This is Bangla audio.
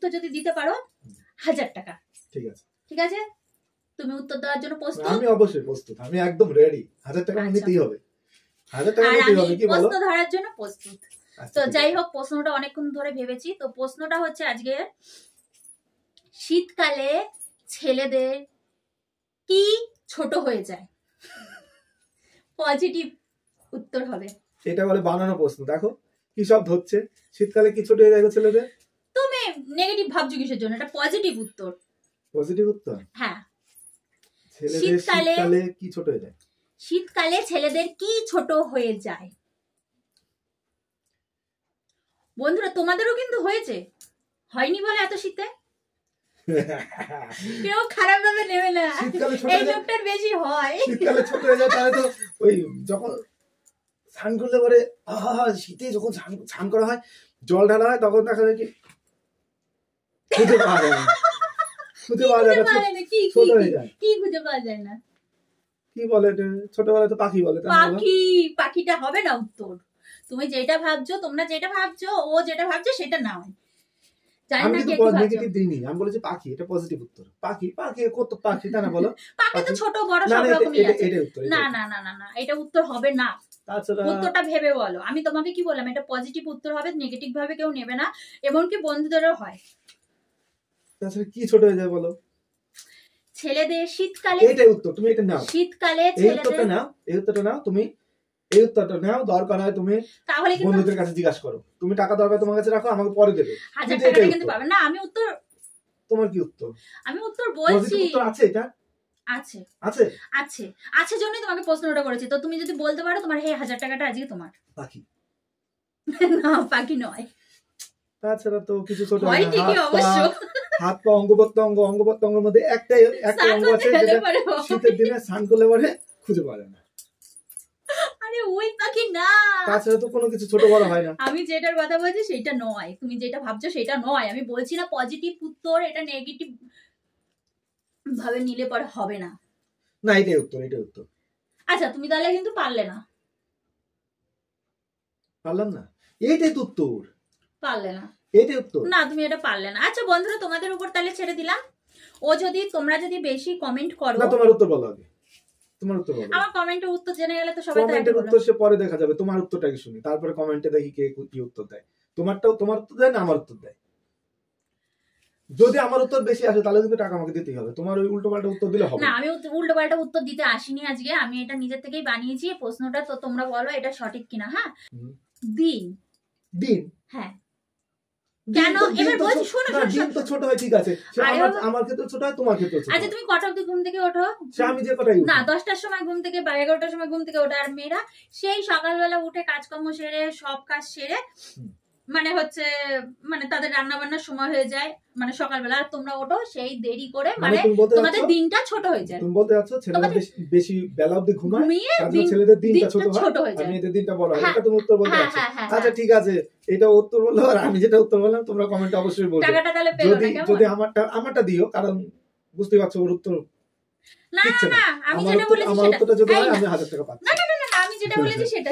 উত্তর যদি দিতে পারো 1000 টাকা। ঠিক আছে, ঠিক আছে, তুমি উত্তর দেওয়ার জন্য প্রস্তুত? আমি অবশ্যই প্রস্তুত, আমি একদম রেডি। 1000 টাকা নিতেই হবে, 1000 টাকা আর নিতেই হবে। আমি কি বলো? প্রশ্ন ধরার জন্য প্রস্তুত। তো যাই হোক, প্রশ্নটা অনেকক্ষণ ধরে ভেবেছি। তো প্রশ্নটা হচ্ছে আজকে, শীতকালে ছেলেদের কি ছোট হয়ে যায়? পজিটিভ উত্তর হবে। এটা বলে বানানো প্রশ্ন। দেখো কি সব ধরছে, শীতকালে কি ছোট হয়ে যায় ছেলেদের? তুমি নেগেটিভ ভাবছো কিসের জন্য? এটা পজিটিভ উত্তর। পজিটিভ উত্তর? হ্যাঁ, ছেলেদের শীতকালে কি ছোট হয়ে যায়? শীতকালে ছেলেদের কি ছোট হয়ে যায়? বন্ধুরা, তোমাদেরও কিন্তু হয়েছে, হয়নি বলে এত শীতে কেউ খারাপ ভাবে নেবে না, এই লোকটার বেশি হয়। শীতকালে ছোট হয়ে যায় তাহলে তো ওই যখন স্নান করলে পরে শীতে যখন স্নান করা হয়, জল ঢালা হয়, তখন দেখা যায় কি খুঁজে পাওয়া যায় না, খুঁজে পাওয়া যায় না, ছোট হয়ে যায়। কি খুঁজে পাওয়া যায় না? কি বলে ছোটবেলায় তো পাখি বলে। পাখি? পাখিটা হবে না উত্তর। তুমি যেটা ভাবছো, তোমরা যেটা ভাবছো, ও যেটা ভাবছে সেটা না হয়। আমি তো নেগেটিভ দিইনি, আমি বলেছি পাখি, এটা পজিটিভ উত্তর। পাখি পাখি কত পাখি তা না বলো? পাখি তো ছোট বড় সব রকমই আছে। এটা উত্তর না না না না না, এটা উত্তর হবে না। উত্তরটা ভেবে বলো। আমি তোমাকে কি বললাম, এটা পজিটিভ উত্তর হবে, নেগেটিভ ভাবে কেউ নেবে না, এমনকি বন্ধুদেরও হয়। তাছাড়া কি ছোট হয়ে যায় বলো? ছেলেদের শীতকালে, এইটাই উত্তর, তুমি এটা নাও। শীতকালে এই উত্তরটা নাও, এই উত্তরটা নাও, তুমি এই উত্তরটা নাও। দরকার হয় তুমি তাহলে বন্ধুদের কাছে জিজ্ঞাসা করো, তুমি টাকা দরকার তোমার কাছে রাখো, আমাকে পরে দেবে। 1000 টাকা কিন্তু পাবে না। আমি উত্তর, তোমার কি উত্তর? আমি উত্তর বলছি। উত্তর আছে, এটা আছে আছে আছে আছে জন্যই তোমাকে প্রশ্নটা করেছি। তো তুমি যদি বলতে পারো, তোমার এই 1000 টাকাটা আজকে তোমার। পাখি? না, পাখি নয়। তাছাড়া তো কিছু ছোট হয় ঠিকই অবশ্য। হাত পা অঙ্গ প্রত্যঙ্গের মধ্যে একটা অঙ্গ আছে যেটা শীতের দিনে স্নান করলে পরে খুঁজে পাওয়া যায় না। আরে ওই পাখি না। তাছাড়া তো কোনো কিছু ছোট বড় হয় না। আমি যেটার কথা বলছি সেটা নয়, তুমি যেটা ভাবছো সেটা নয়। আমি বলছি না পজিটিভ উত্তর, এটা নেগেটিভ ভাবে নিলে পরে হবে না। না, এটাই উত্তর, এটাই উত্তর। আচ্ছা, তুমি তাহলে কিন্তু পারলে না। পারলাম না, এইটাই তো উত্তর। পারলে না, এটাই উত্তর। না, তুমি এটা পারলে না। আচ্ছা বন্ধুরা, তোমাদের উপর তাহলে ছেড়ে দিলাম। ও যদি, তোমরা যদি বেশি কমেন্ট করো। না, তোমার উত্তর বলো আগে, তোমার উত্তর বলো। আমার কমেন্টের উত্তর জেনে গেলে তো সবাই তো কমেন্টের উত্তর সে পরে দেখা যাবে, তোমার উত্তরটা কি শুনি, তারপরে কমেন্টে দেখি কে কি উত্তর দেয়। তোমারটাও তোমার উত্তর দেয় না আমার উত্তর দেয়। যদি আমার উত্তর বেশি আসে তাহলে কিন্তু টাকা আমাকে দিতেই হবে, তোমার ওই উল্টোপাল্টা উত্তর দিলে হবে না। আমি উল্টোপাল্টা উত্তর দিতে আসিনি আজকে, আমি এটা নিজের থেকেই বানিয়েছি প্রশ্নটা। তো তোমরা বলো এটা সঠিক কিনা। হ্যাঁ, দিন। দিন? হ্যাঁ, কেন? এবার বলছি, শোনো। দিন তো ছোট হয়, ঠিক আছে, আমার ক্ষেত্রে ছোট হয়, তোমার ক্ষেত্রে ছোট। আচ্ছা, তুমি কটা অবধি ঘুম থেকে ওঠো? আমি যে কটাই না, 10টার সময় ঘুম থেকে বা 11টার সময় ঘুম থেকে ওঠে। আর মেয়েরা সেই সকালবেলা উঠে কাজকর্ম সেরে, সব কাজ সেরে, মানে হচ্ছে, মানে তাদের রান্না বান্নার সময় হয়ে যায় মানে সকালবেলা। আর তোমরা ওঠো সেই দেরি করে, মানে তোমাদের দিনটা ছোট হয়ে যায়। তুমি বলতে যাচ্ছ ছেলেরা বেশি বেলা অবধি ঘুমায়, ছেলেদের দিনটা ছোট হয় আর মেয়েদের দিনটা বড় হয়। এটা তুমি উত্তর বলতে যাচ্ছ। আচ্ছা ঠিক আছে, এটা উত্তর বললো। আর আমি যেটা উত্তর বললাম তোমরা কমেন্টে অবশ্যই বলবে। যদি আমারটা দিও, কারণ বুঝতে পারছো ওর উত্তর না না, আমি যেটা বলেছি সেটা। আমার উত্তরটা যদি হয় আমি 1000 টাকা পাচ্ছি। না না না, আমি যেটা বলেছি সেটা।